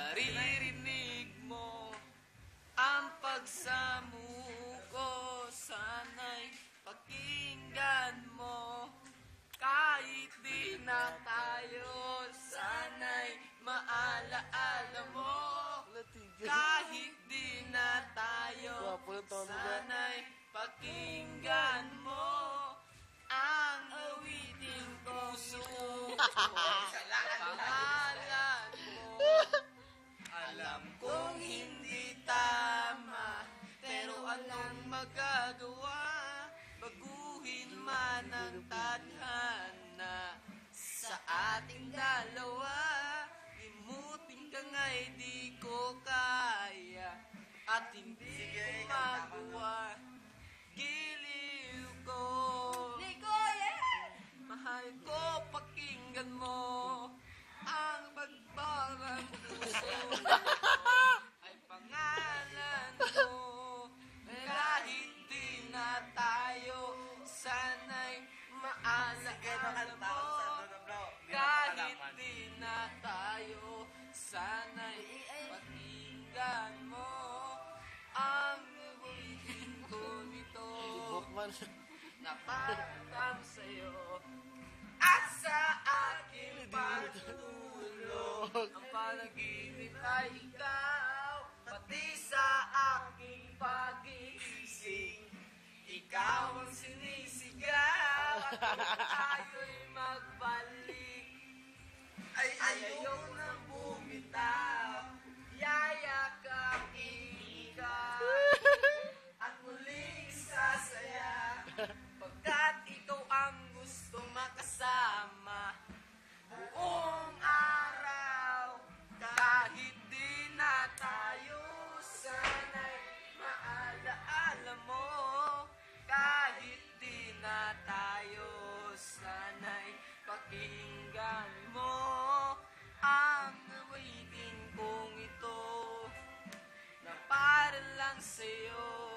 naririnig mo ang pagsamuko, sana'y pakinggan mo. Kahit di na tayo, sana'y maalaala mo. Kahit di na tayo, sana'y pakinggan mo ang awiting puso ko. Pangalan mo, alam kong hindi tama, pero anong magagawa? Baguhin man ang tadhana sa ating dalawa. Limutin ka nga'y di ko kaya at hindi ko magawa. Giliw ko, mahal ko, pakinggan mo ang bagbarang puso ay pangalan mo. Kahit di na tayo, sana'y maalaala mo. Kahit di na tayo, sana'y pakinggan mo ang awitin ko nito na paramdam sa'yo at sa aking pagtulog. Ang panaginip ay ikaw, pati sa aking pag-iising ikaw ang sinisigaw. At kung tayo'y magbalik ay ayaw nang bumitaw. Yayakap ikaw at muling sasaya, pagkat ikaw ang gustong makasama buong araw. Kahit di na tayo, sana'y maalaala mo. Kahit di na tayo, sana'y pakinggan mo ang awitin kong ito na para lang sa'yo.